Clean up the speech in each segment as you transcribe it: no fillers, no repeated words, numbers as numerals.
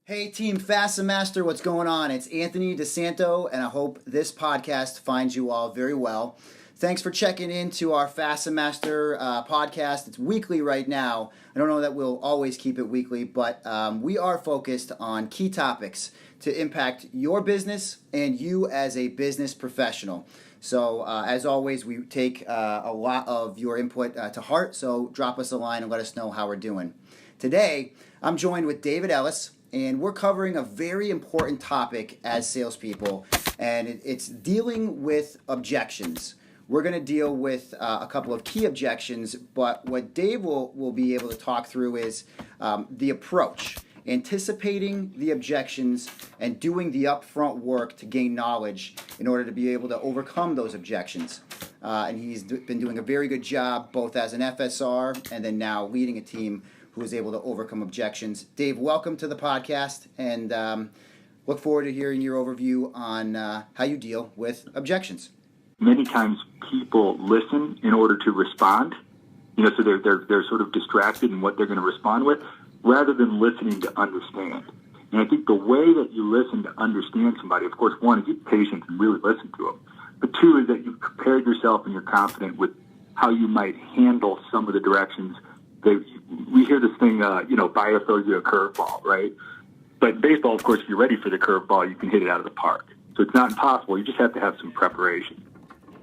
Hey Team Fast Master, what's going on? It's Anthony DeSanto, and I hope this podcast finds you all very well. Thanks for checking into our Fast Master podcast. It's weekly right now. I don't know that we'll always keep it weekly, but we are focused on key topics to impact your business and you as a business professional. So as always, we take a lot of your input to heart, so drop us a line and let us know how we're doing. Today, I'm joined with David Ellis, and we're covering a very important topic as salespeople, and it's dealing with objections. We're going to deal with a couple of key objections, but what Dave will be able to talk through is the approach, anticipating the objections and doing the upfront work to gain knowledge in order to be able to overcome those objections. And he's been doing a very good job both as an FSR and then now leading a team who is able to overcome objections. Dave, welcome to the podcast, and look forward to hearing your overview on how you deal with objections. Many times people listen in order to respond, so they're sort of distracted in what they're going to respond with, rather than listening to understand. And I think the way that you listen to understand somebody, of course, one is you're patient and really listen to them, but two is that you've prepared yourself and you're confident with how you might handle some of the directions. We hear this thing, buyer throws you a curveball, right? But in baseball, of course, if you're ready for the curveball, you can hit it out of the park. So it's not impossible. You just have to have some preparation.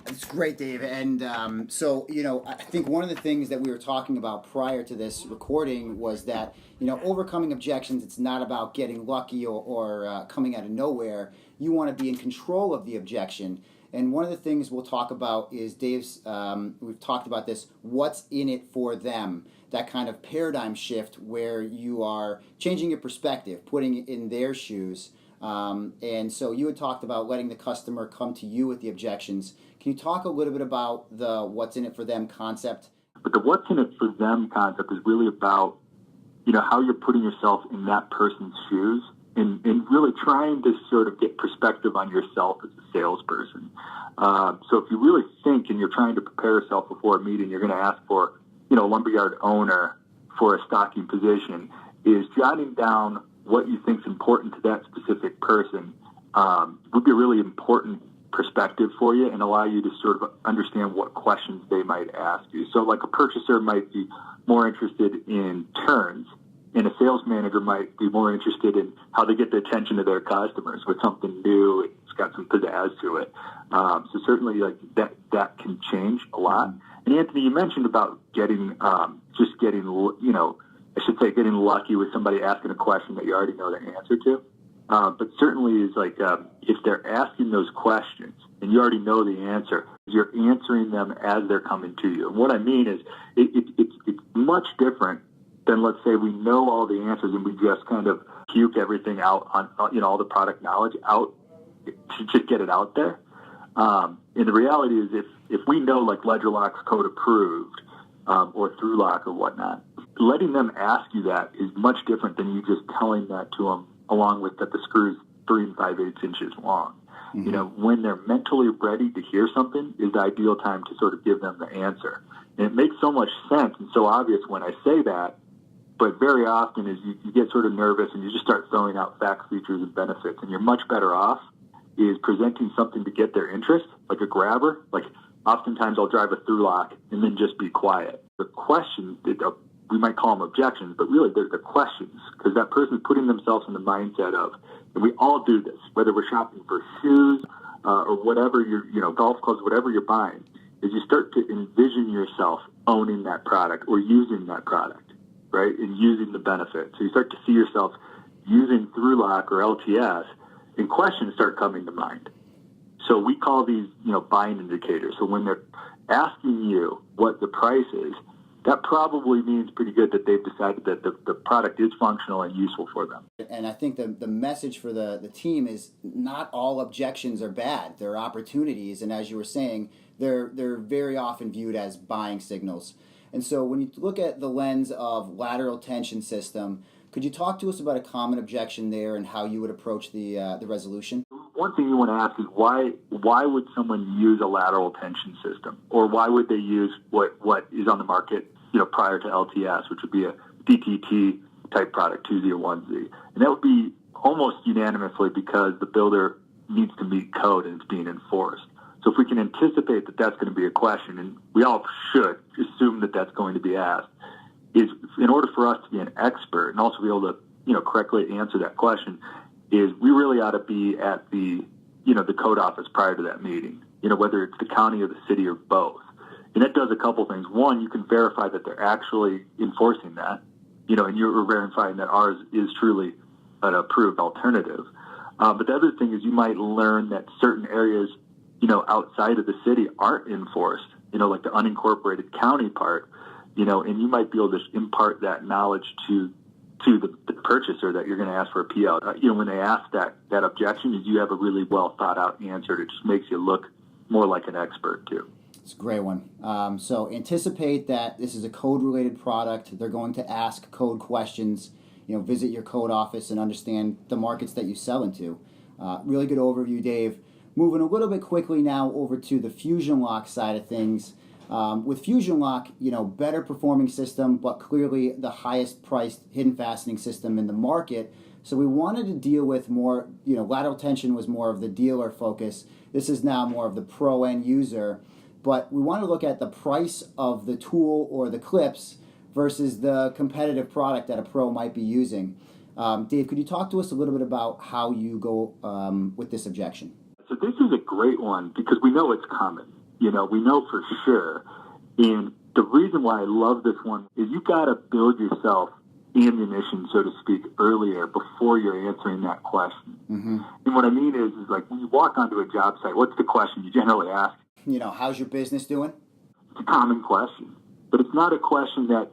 That's great, Dave. And I think one of the things that we were talking about prior to this recording was that, overcoming objections, it's not about getting lucky or coming out of nowhere. You want to be in control of the objection. And one of the things we'll talk about is Dave's, we've talked about this, what's in it for them, that kind of paradigm shift where you are changing your perspective, putting it in their shoes. And so you had talked about letting the customer come to you with the objections. Can you talk a little bit about the what's in it for them concept? But the what's in it for them concept is really about, how you're putting yourself in that person's shoes and really trying to sort of get perspective on yourself as a salesperson. So if you really think and you're trying to prepare yourself before a meeting, you're going to ask for, a lumberyard owner for a stocking position, is jotting down what you think is important to that specific person would be a really important perspective for you and allow you to sort of understand what questions they might ask you. So like a purchaser might be more interested in turns, and a sales manager might be more interested in how they get the attention of their customers with something new. It's got some pizzazz to it. So certainly like that can change a lot. And Anthony, you mentioned about getting lucky with somebody asking a question that you already know the answer to. But certainly is like if they're asking those questions and you already know the answer, you're answering them as they're coming to you. And what I mean is it's much different than, let's say, we know all the answers and we just kind of puke everything out on all the product knowledge out to just get it out there. And the reality is if we know like LedgerLock's code approved or ThruLock or whatnot, letting them ask you that is much different than you just telling that to them along with that the screw's 3 5/8 inches long. Mm-hmm. When they're mentally ready to hear something is the ideal time to sort of give them the answer. And it makes so much sense and so obvious when I say that, but very often is you get sort of nervous and you just start throwing out facts, features, and benefits, and you're much better off is presenting something to get their interest, like a grabber. Like oftentimes I'll drive a ThruLock and then just be quiet. The questions, we might call them objections, but really they're questions because that person's putting themselves in the mindset of, and we all do this, whether we're shopping for shoes or whatever golf clubs, whatever you're buying, is you start to envision yourself owning that product or using that product, right, and using the benefit. So you start to see yourself using ThruLock or LTS, and questions start coming to mind. So we call these, buying indicators. So when they're asking you what the price is, that probably means pretty good that they've decided that the product is functional and useful for them. And I think the message for the team is not all objections are bad. They're opportunities, and as you were saying, they're very often viewed as buying signals. And so when you look at the lens of lateral tension system, could you talk to us about a common objection there and how you would approach the resolution? One thing you want to ask is why would someone use a lateral tension system, or why would they use what is on the market, prior to LTS, which would be a DTT type product, 2Z or 1Z. And that would be almost unanimously because the builder needs to meet code and it's being enforced. So if we can anticipate that that's going to be a question, and we all should assume that that's going to be asked, is in order for us to be an expert and also be able to, correctly answer that question, is we really ought to be at the code office prior to that meeting, whether it's the county or the city or both. And that does a couple things. One, you can verify that they're actually enforcing that, and you're verifying that ours is truly an approved alternative. But the other thing is you might learn that certain areas, outside of the city aren't enforced, like the unincorporated county part, and you might be able to impart that knowledge to the purchaser that you're going to ask for a PO. When they ask that objection, you have a really well thought out answer. It just makes you look more like an expert too. It's a great one. So anticipate that this is a code-related product. They're going to ask code questions. Visit your code office and understand the markets that you sell into. Really good overview, Dave. Moving a little bit quickly now over to the Fusion Lock side of things. With Fusion Lock, better performing system, but clearly the highest priced hidden fastening system in the market. So we wanted to deal with more, lateral tension was more of the dealer focus. This is now more of the pro end user. But we want to look at the price of the tool or the clips versus the competitive product that a pro might be using. Dave, could you talk to us a little bit about how you go with this objection? So this is a great one because we know it's common. We know for sure. And the reason why I love this one is you got to build yourself ammunition, so to speak, earlier before you're answering that question. Mm-hmm. And what I mean is like when you walk onto a job site, what's the question you generally ask? How's your business doing? It's a common question, but it's not a question that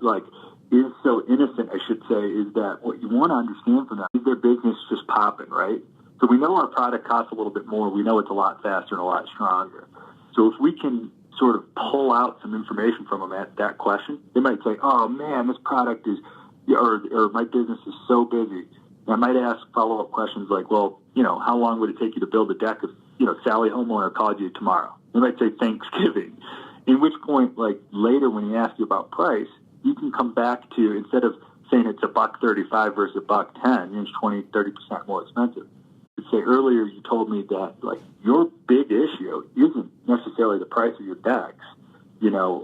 is so innocent, I should say, is that what you want to understand from that is their business just popping, right? So we know our product costs a little bit more. We know it's a lot faster and a lot stronger. So if we can sort of pull out some information from them at that question, they might say, oh man, this product is, or my business is so busy. And I might ask follow-up questions like, well, how long would it take you to build a deck if, Sally homeowner called you tomorrow? They might say Thanksgiving. In which point, later when he asks you about price, you can come back to, instead of saying it's $1.35 versus $1.10, it's 20-30% more expensive. You'd say earlier you told me that your big issue isn't necessarily the price of your decks,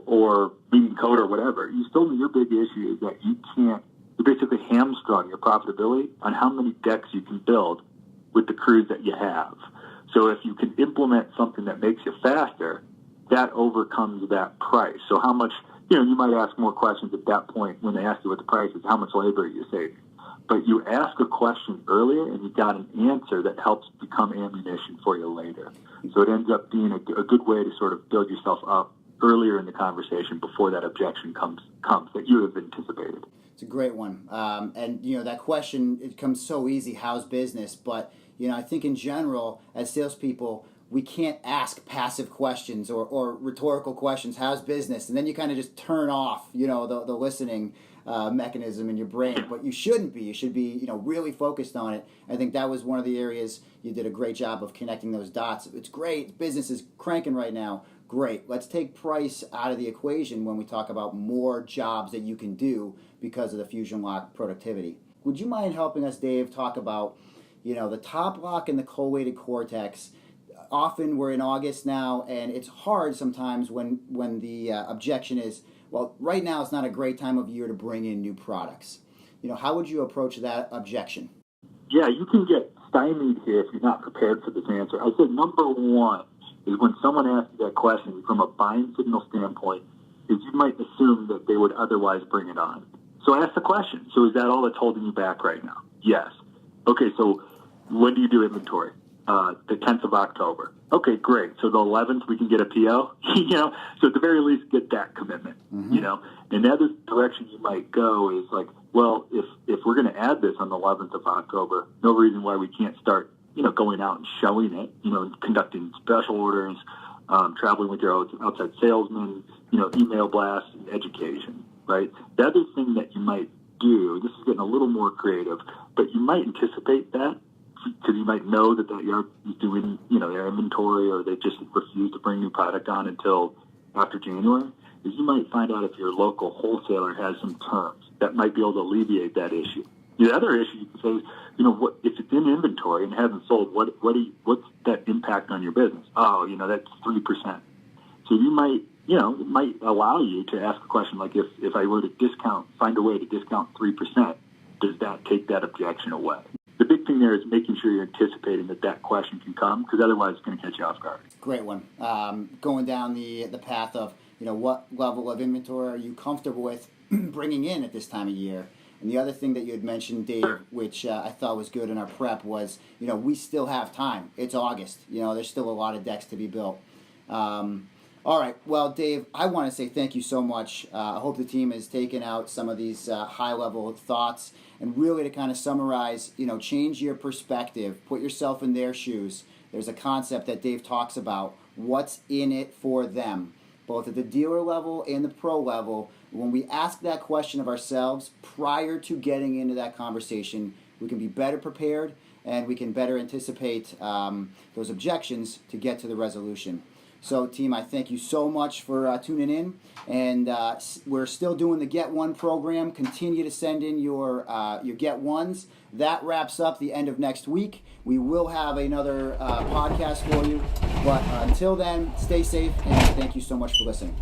or meeting code or whatever. You told me your big issue is that you're basically hamstrung your profitability on how many decks you can build with the crews that you have. So if you can implement something that makes you faster, that overcomes that price. So how much, you might ask more questions at that point when they ask you what the price is, how much labor are you saving? But you ask a question earlier and you got an answer that helps become ammunition for you later. So it ends up being a good way to sort of build yourself up earlier in the conversation before that objection comes that you have anticipated. It's a great one. And, that question, it comes so easy, how's business? But, I think in general, as salespeople, we can't ask passive questions or rhetorical questions, how's business? And then you kind of just turn off, the listening mechanism in your brain. But you shouldn't be. You should be, really focused on it. I think that was one of the areas you did a great job of connecting those dots. It's great. Business is cranking right now. Great. Let's take price out of the equation when we talk about more jobs that you can do because of the Fusion Lock productivity. Would you mind helping us, Dave, talk about, the top lock and the collated Cortex? Often we're in August now, and it's hard sometimes when the objection is, well, right now it's not a great time of year to bring in new products. How would you approach that objection? Yeah, you can get stymied here if you're not prepared for this answer. I said number one is when someone asks you that question from a buying signal standpoint, is you might assume that they would otherwise bring it on. So ask the question. So is that all that's holding you back right now? Yes. Okay, so when do you do inventory? The 10th of October. Okay, great. So the 11th we can get a PO, so at the very least get that commitment, And the other direction you might go is well, if we're going to add this on the 11th of October, no reason why we can't start, going out and showing it, and conducting special orders, traveling with your outside salesman, email blasts, and education, right? The other thing that you might do, this is getting a little more creative, but you might anticipate that because you might know that yard is doing, their inventory, or they just refuse to bring new product on until after January. is you might find out if your local wholesaler has some terms that might be able to alleviate that issue. The other issue you can say is, what if it's in inventory and hasn't sold? What's that impact on your business? Oh, that's 3%. So you might, it might allow you to ask a question like, if I were to find a way to discount 3%, does that take that objection away? The big thing there is making sure you're anticipating that question can come, because otherwise it's going to catch you off guard. Great one. Going down the path of, what level of inventory are you comfortable with bringing in at this time of year? And the other thing that you had mentioned, Dave, which I thought was good in our prep was, we still have time. It's August. There's still a lot of decks to be built. All right. Well, Dave, I want to say thank you so much. I hope the team has taken out some of these high-level thoughts and really to kind of summarize, change your perspective, put yourself in their shoes. There's a concept that Dave talks about, what's in it for them, both at the dealer level and the pro level. When we ask that question of ourselves prior to getting into that conversation, we can be better prepared and we can better anticipate those objections to get to the resolution. So, team, I thank you so much for tuning in, and we're still doing the Get One program. Continue to send in your Get Ones. That wraps up the end of next week. We will have another podcast for you, but until then, stay safe, and thank you so much for listening.